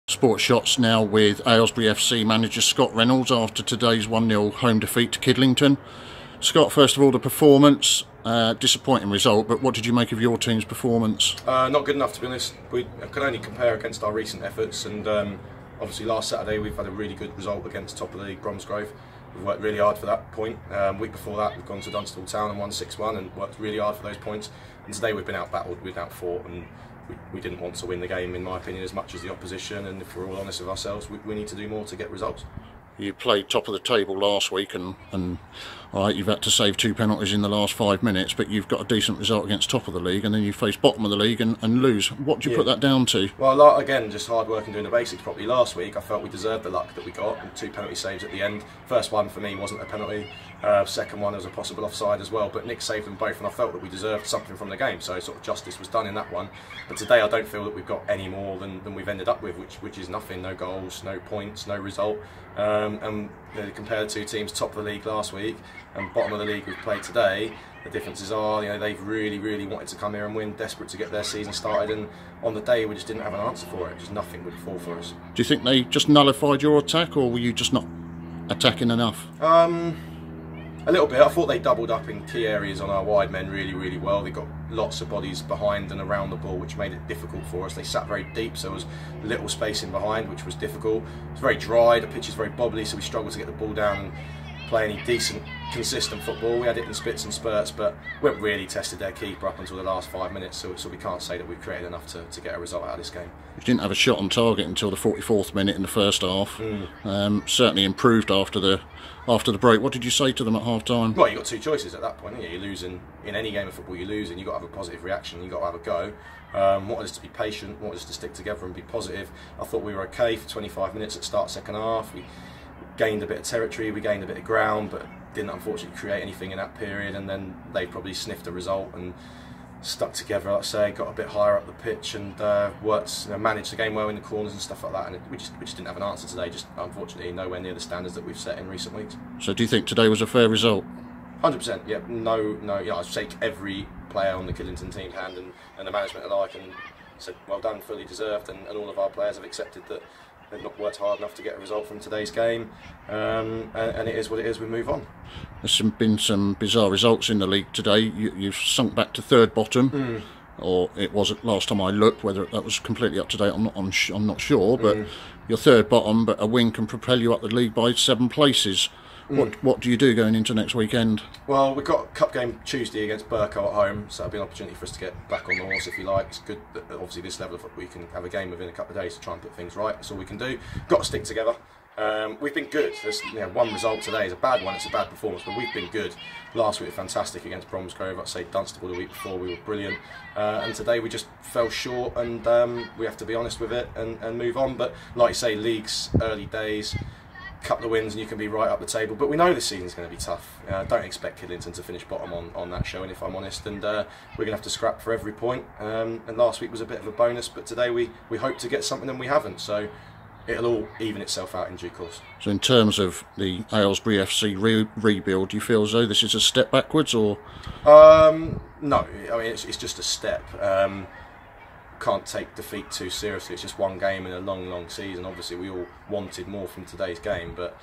Sports Shots now with Aylesbury FC manager Scott Reynolds after today's 1-0 home defeat to Kidlington. Scott, first of all, the performance, disappointing result, but what did you make of your team's performance? Not good enough, to be honest. We can only compare against our recent efforts, and obviously last Saturday we've had a really good result against top of the league Bromsgrove. We've worked really hard for that point. Week before that we've gone to Dunstable Town and won 6-1 and worked really hard for those points, and today we've been out-battled, we've been out-fought, and we didn't want to win the game, in my opinion, as much as the opposition, and if we're all honest with ourselves, we need to do more to get results. You played top of the table last week and all right, you've had to save 2 penalties in the last 5 minutes, but you've got a decent result against top of the league, and then you face bottom of the league and lose. What do you put that down to? Well, again, just hard work and doing the basics properly. Last week I felt we deserved the luck that we got, and 2 penalty saves at the end. First one for me wasn't a penalty, second one there was a possible offside as well, but Nick saved them both, and I felt that we deserved something from the game, so sort of justice was done in that one. But today I don't feel that we've got any more than we've ended up with, which is nothing. No goals, no points, no result. And you know, compare the two teams, top of the league last week and bottom of the league we've played today, the differences are, you know, they've really wanted to come here and win, desperate to get their season started, and on the day we just didn't have an answer for it. Just nothing would fall for us. Do you think they just nullified your attack, or were you just not attacking enough? A little bit. I thought they doubled up in key areas on our wide men really well. They got lots of bodies behind and around the ball, which made it difficult for us. They sat very deep, so there was little space in behind, which was difficult. It's very dry, the pitch is very bobbly, so we struggled to get the ball down and play any decent, consistent football. We had it in spits and spurts, but we haven't really tested their keeper up until the last 5 minutes, so we can't say that we've created enough to get a result out of this game. You didn't have a shot on target until the 44th minute in the first half. Certainly improved after the break. What did you say to them at half time? Well, you've got 2 choices at that point, haven't you? You're losing in any game of football, you're losing, you've got to have a positive reaction, you've got to have a go. What is to be patient, what is to stick together and be positive. I thought we were okay for 25 minutes at start second half. We gained a bit of territory, we gained a bit of ground, but didn't unfortunately create anything in that period, and then they probably sniffed a result and stuck together, like I say, got a bit higher up the pitch and worked, you know, managed the game well in the corners and stuff like that, and we just didn't have an answer today, just unfortunately nowhere near the standards that we've set in recent weeks. So do you think today was a fair result? 100%, yeah. No, yeah, I'd shake every player on the Kidlington team's hand and the management alike and said well done, fully deserved, and all of our players have accepted that they've not worked hard enough to get a result from today's game, and it is what it is, we move on. There's been some bizarre results in the league today. You've sunk back to third bottom, or it was last time I looked. Whether that was completely up to date, I'm not sure, but you're third bottom, but a win can propel you up the league by 7 places. What do you do going into next weekend? Well, we've got a cup game Tuesday against Burco at home, so that'll be an opportunity for us to get back on the horse, if you like. It's good that obviously this level of football we can have a game within a couple of days to try and put things right. That's all we can do. Got to stick together. We've been good. There's, you know, one result today is a bad one, it's a bad performance, but we've been good. Last week we were fantastic against Bromsgrove. I'd say Dunstable the week before we were brilliant, and today we just fell short, and we have to be honest with it and move on. But like you say, league's early days, couple of wins and you can be right up the table, but we know this season's going to be tough. Don't expect Kidlington to finish bottom on that showing, if I'm honest, and we're going to have to scrap for every point, and last week was a bit of a bonus, but today we hope to get something and we haven't, so it'll all even itself out in due course. So in terms of the Aylesbury FC rebuild, do you feel as though this is a step backwards, or? No, I mean it's just a step. Can't take defeat too seriously. It's just one game in a long season. Obviously we all wanted more from today's game, but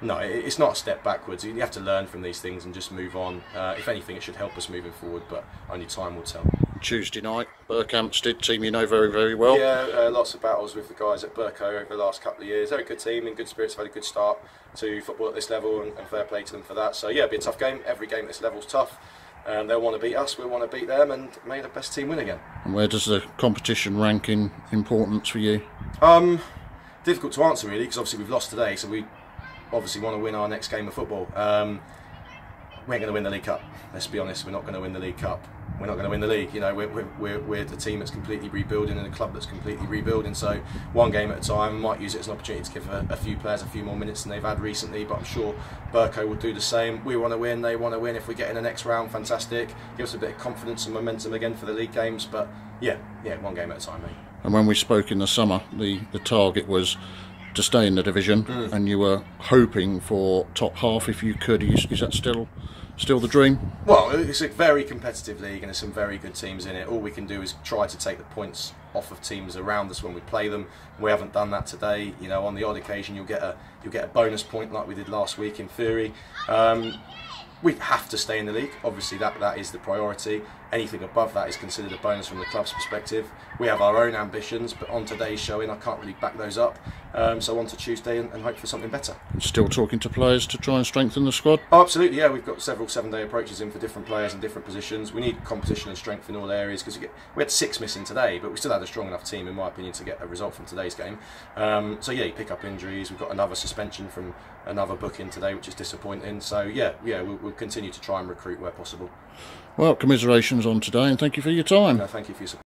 it's not a step backwards. You have to learn from these things and just move on. If anything, it should help us moving forward, but only time will tell. Tuesday night, Berkhamsted, team you know very well. Yeah, lots of battles with the guys at Burco over the last couple of years. They're a good team, in good spirits, have had a good start to football at this level, and fair play to them for that. So yeah, it'll be a tough game. Every game at this level is tough. They'll want to beat us, we'll want to beat them, and may the best team win again. And where does the competition rank in importance for you? Difficult to answer really, because obviously we've lost today, so we obviously want to win our next game of football. We ain't going to win the League Cup, let's be honest. We're not going to win the League Cup. We're not going to win the league. You know, we're the team that's completely rebuilding and a club that's completely rebuilding. So one game at a time. Might use it as an opportunity to give a few players a few more minutes than they've had recently. But I'm sure Burco will do the same. We want to win. They want to win. If we get in the next round, fantastic. Give us a bit of confidence and momentum again for the league games. But yeah, one game at a time, mate. And when we spoke in the summer, the target was to stay in the division, and you were hoping for top half if you could. Is that still still the dream? Well, it's a very competitive league and there's some very good teams in it. All we can do is try to take the points off of teams around us when we play them. We haven't done that today. You know, on the odd occasion you'll get a bonus point like we did last week in theory. We have to stay in the league. Obviously, that is the priority. Anything above that is considered a bonus from the club's perspective. We have our own ambitions, but on today's showing, I can't really back those up. So on to Tuesday and hope for something better. Still talking to players to try and strengthen the squad? Oh, absolutely, yeah. We've got several 7-day approaches in for different players in different positions. We need competition and strength in all areas because we had 6 missing today, but we still had a strong enough team, in my opinion, to get a result from today's game. So yeah, you pick up injuries. We've got another suspension from another booking today, which is disappointing. So yeah, we'll continue to try and recruit where possible. Well, commiserations on today, and thank you for your time. Thank you for your support.